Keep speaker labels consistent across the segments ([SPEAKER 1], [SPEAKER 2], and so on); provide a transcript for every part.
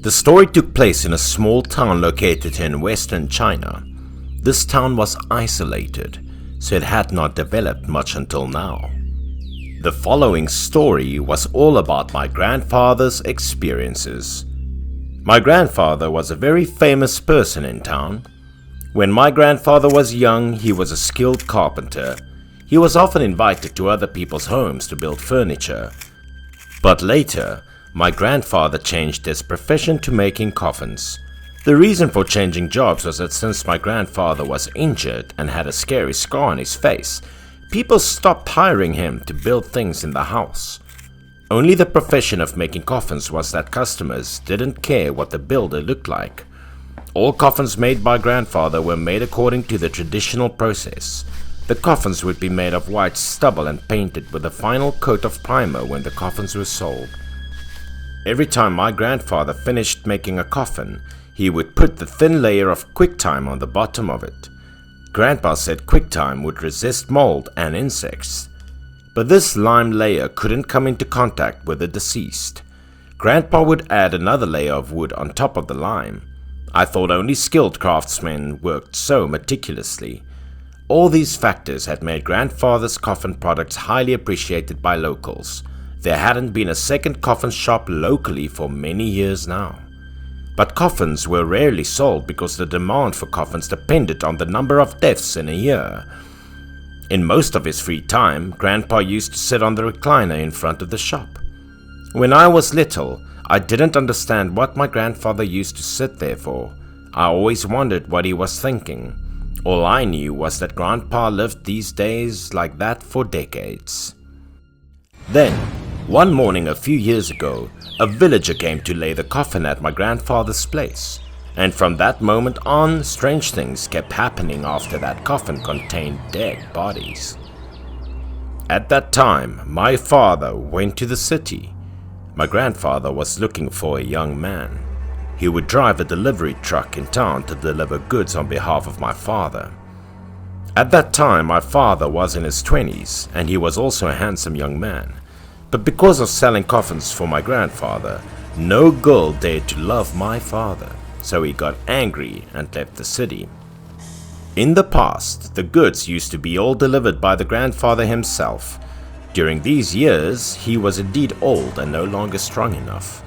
[SPEAKER 1] The story took place in a small town located in western China. This town was isolated, so it had not developed much until now. The following story was all about my grandfather's experiences. My grandfather was a very famous person in town. When my grandfather was young, he was a skilled carpenter. He was often invited to other people's homes to build furniture. But later, my grandfather changed his profession to making coffins. The reason for changing jobs was that since my grandfather was injured and had a scary scar on his face, people stopped hiring him to build things in the house. Only the profession of making coffins was that customers didn't care what the builder looked like. All coffins made by grandfather were made according to the traditional process. The coffins would be made of white stubble and painted with a final coat of primer when the coffins were sold. Every time my grandfather finished making a coffin, he would put the thin layer of quicktime on the bottom of it. Grandpa said quicktime would resist mold and insects. But this lime layer couldn't come into contact with the deceased. Grandpa would add another layer of wood on top of the lime. I thought only skilled craftsmen worked so meticulously. All these factors had made grandfather's coffin products highly appreciated by locals. There hadn't been a second coffin shop locally for many years now. But coffins were rarely sold because the demand for coffins depended on the number of deaths in a year. In most of his free time, Grandpa used to sit on the recliner in front of the shop. When I was little, I didn't understand what my grandfather used to sit there for. I always wondered what he was thinking. All I knew was that Grandpa lived these days like that for decades. Then, one morning a few years ago, a villager came to lay the coffin at my grandfather's place. And from that moment on, strange things kept happening after that coffin contained dead bodies. At that time, my father went to the city. My grandfather was looking for a young man. He would drive a delivery truck in town to deliver goods on behalf of my father. At that time, my father was in his 20s, and he was also a handsome young man. But because of selling coffins for my grandfather, no girl dared to love my father. So he got angry and left the city. In the past, the goods used to be all delivered by the grandfather himself. During these years, he was indeed old and no longer strong enough.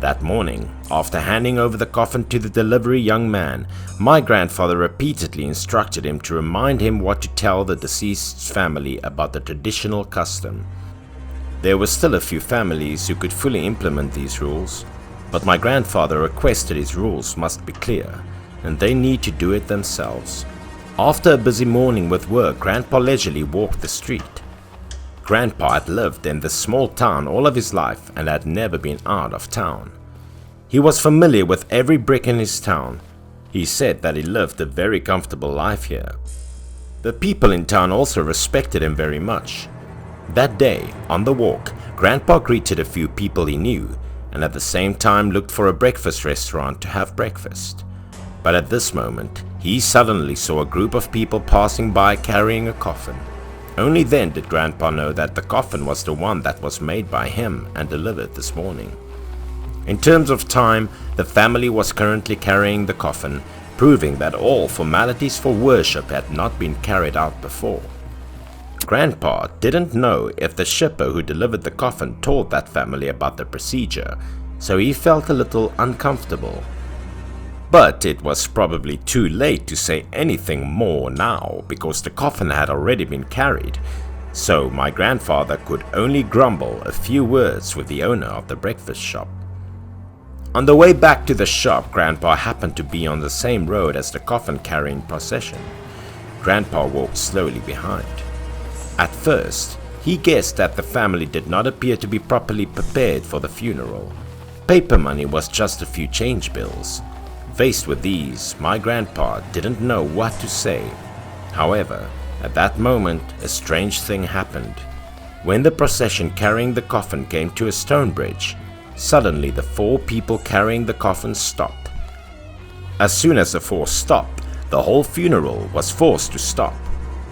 [SPEAKER 1] That morning, after handing over the coffin to the delivery young man, my grandfather repeatedly instructed him to remind him what to tell the deceased's family about the traditional custom. There were still a few families who could fully implement these rules. But my grandfather requested his rules must be clear, and they need to do it themselves. After a busy morning with work, Grandpa leisurely walked the street. Grandpa had lived in this small town all of his life and had never been out of town. He was familiar with every brick in his town. He said that he lived a very comfortable life here. The people in town also respected him very much. That day, on the walk, Grandpa greeted a few people he knew, and at the same time looked for a breakfast restaurant to have breakfast. But at this moment, he suddenly saw a group of people passing by carrying a coffin. Only then did Grandpa know that the coffin was the one that was made by him and delivered this morning. In terms of time, the family was currently carrying the coffin, proving that all formalities for worship had not been carried out before. Grandpa didn't know if the shipper who delivered the coffin told that family about the procedure, so he felt a little uncomfortable. But it was probably too late to say anything more now because the coffin had already been carried, so my grandfather could only grumble a few words with the owner of the breakfast shop. On the way back to the shop, Grandpa happened to be on the same road as the coffin-carrying procession. Grandpa walked slowly behind. At first, he guessed that the family did not appear to be properly prepared for the funeral. Paper money was just a few change bills. Faced with these, my grandpa didn't know what to say. However, at that moment, a strange thing happened. When the procession carrying the coffin came to a stone bridge, suddenly the 4 people carrying the coffin stopped. As soon as the 4 stopped, the whole funeral was forced to stop.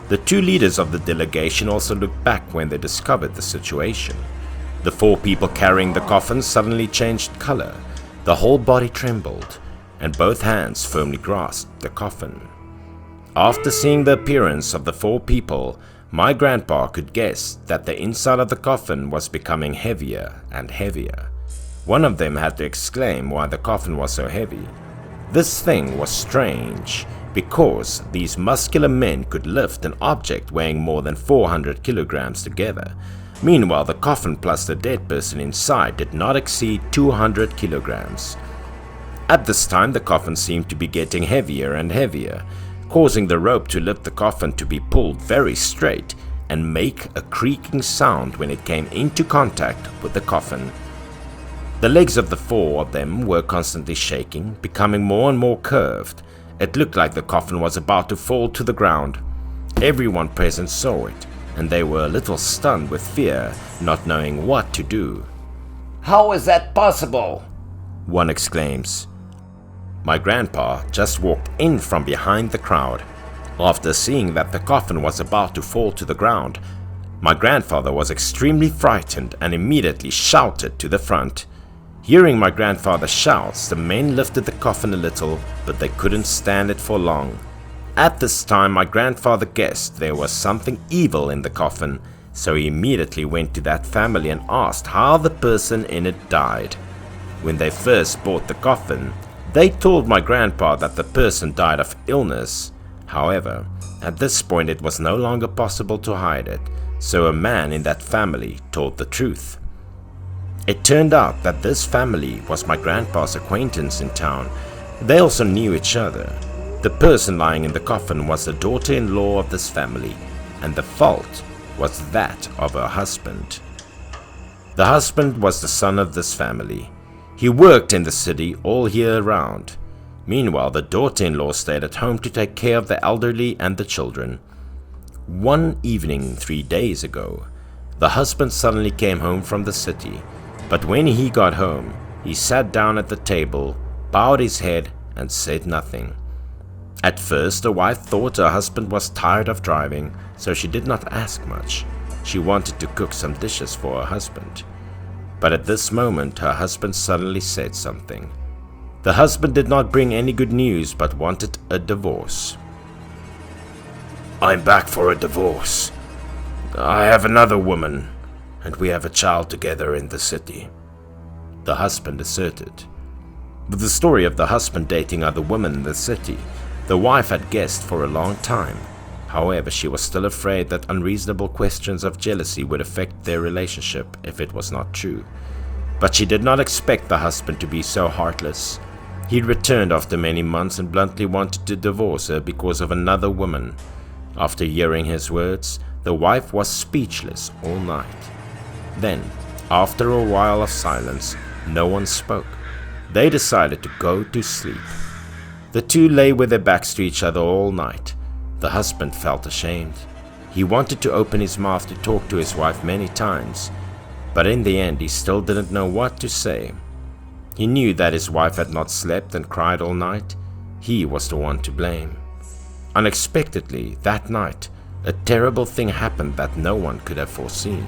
[SPEAKER 1] The 2 leaders of the delegation also looked back when they discovered the situation. The 4 people carrying the coffin suddenly changed color. The whole body trembled, and both hands firmly grasped the coffin. After seeing the appearance of the four people, my grandpa could guess that the inside of the coffin was becoming heavier and heavier. One of them had to exclaim why the coffin was so heavy. This thing was strange, because these muscular men could lift an object weighing more than 400 kilograms together. Meanwhile, the coffin plus the dead person inside did not exceed 200 kilograms. At this time, the coffin seemed to be getting heavier and heavier, causing the rope to lift the coffin to be pulled very straight and make a creaking sound when it came into contact with the coffin. The legs of the four of them were constantly shaking, becoming more and more curved. It looked like the coffin was about to fall to the ground. Everyone present saw it, and they were a little stunned with fear, not knowing what to do.
[SPEAKER 2] "How is that possible?"
[SPEAKER 1] one exclaims. My grandpa just walked in from behind the crowd. After seeing that the coffin was about to fall to the ground, my grandfather was extremely frightened and immediately shouted to the front. Hearing my grandfather's shouts, the men lifted the coffin a little, but they couldn't stand it for long. At this time, my grandfather guessed there was something evil in the coffin, so he immediately went to that family and asked how the person in it died. When they first bought the coffin, they told my grandpa that the person died of illness. However, at this point it was no longer possible to hide it, so a man in that family told the truth. It turned out that this family was my grandpa's acquaintance in town. They also knew each other. The person lying in the coffin was the daughter-in-law of this family, and the fault was that of her husband. The husband was the son of this family. He worked in the city all year round. Meanwhile, the daughter-in-law stayed at home to take care of the elderly and the children. One evening 3 days ago, the husband suddenly came home from the city. But when he got home, he sat down at the table, bowed his head, and said nothing. At first, the wife thought her husband was tired of driving, so she did not ask much. She wanted to cook some dishes for her husband. But at this moment, her husband suddenly said something. The husband did not bring any good news, but wanted a divorce. "I'm back for a divorce. I have another woman, and we have a child together in the city," the husband asserted. With the story of the husband dating other women in the city, the wife had guessed for a long time. However, she was still afraid that unreasonable questions of jealousy would affect their relationship if it was not true. But she did not expect the husband to be so heartless. He returned after many months and bluntly wanted to divorce her because of another woman. After hearing his words, the wife was speechless all night. Then, after a while of silence, no one spoke. They decided to go to sleep. The two lay with their backs to each other all night. The husband felt ashamed. He wanted to open his mouth to talk to his wife many times, but in the end he still didn't know what to say. He knew that his wife had not slept and cried all night. He was the one to blame. Unexpectedly, that night, a terrible thing happened that no one could have foreseen.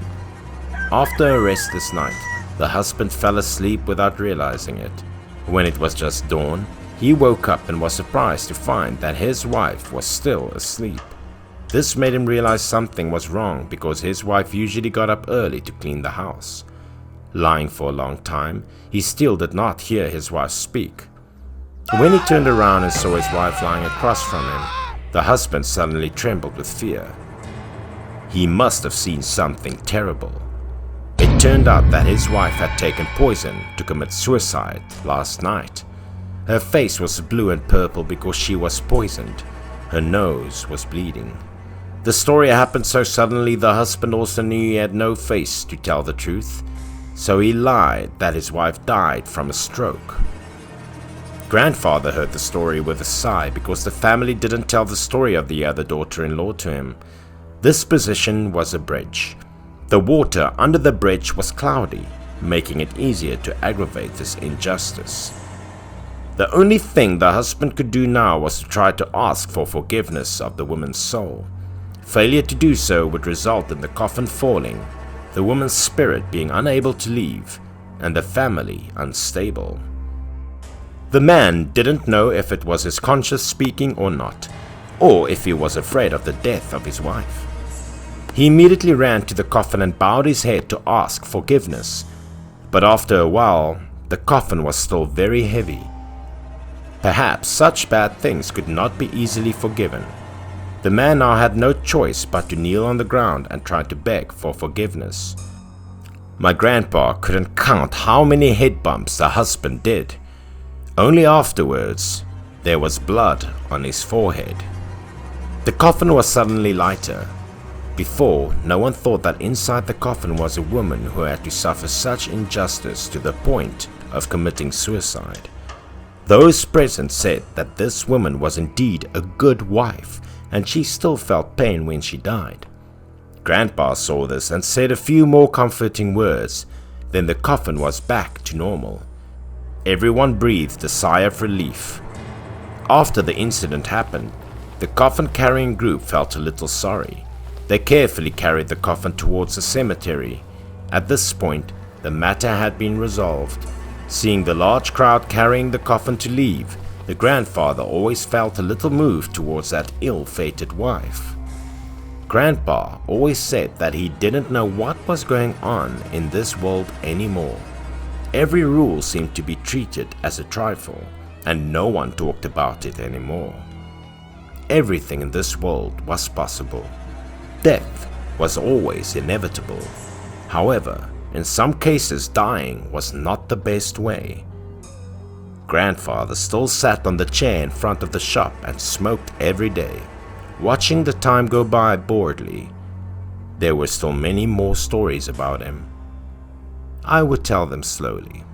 [SPEAKER 1] After a restless night, the husband fell asleep without realizing it. When it was just dawn, he woke up and was surprised to find that his wife was still asleep. This made him realize something was wrong because his wife usually got up early to clean the house. Lying for a long time, he still did not hear his wife speak. When he turned around and saw his wife lying across from him, the husband suddenly trembled with fear. He must have seen something terrible. It turned out that his wife had taken poison to commit suicide last night. Her face was blue and purple because she was poisoned. Her nose was bleeding. The story happened so suddenly the husband also knew he had no face to tell the truth, so he lied that his wife died from a stroke. Grandfather heard the story with a sigh because the family didn't tell the story of the other daughter-in-law to him. This position was a bridge. The water under the bridge was cloudy, making it easier to aggravate this injustice. The only thing the husband could do now was to try to ask for forgiveness of the woman's soul. Failure to do so would result in the coffin falling, the woman's spirit being unable to leave, and the family unstable. The man didn't know if it was his conscience speaking or not, or if he was afraid of the death of his wife. He immediately ran to the coffin and bowed his head to ask forgiveness, but after a while, the coffin was still very heavy. Perhaps such bad things could not be easily forgiven. The man now had no choice but to kneel on the ground and try to beg for forgiveness. My grandpa couldn't count how many head bumps the husband did. Only afterwards, there was blood on his forehead. The coffin was suddenly lighter. Before, no one thought that inside the coffin was a woman who had to suffer such injustice to the point of committing suicide. Those present said that this woman was indeed a good wife, and she still felt pain when she died. Grandpa saw this and said a few more comforting words, then the coffin was back to normal. Everyone breathed a sigh of relief. After the incident happened, the coffin-carrying group felt a little sorry. They carefully carried the coffin towards the cemetery. At this point, the matter had been resolved. Seeing the large crowd carrying the coffin to leave, the grandfather always felt a little moved towards that ill-fated wife. Grandpa always said that he didn't know what was going on in this world anymore. Every rule seemed to be treated as a trifle, and no one talked about it anymore. Everything in this world was possible. Death was always inevitable. However, in some cases dying was not the best way. Grandfather still sat on the chair in front of the shop and smoked every day, watching the time go by boredly. There were still many more stories about him. I would tell them slowly.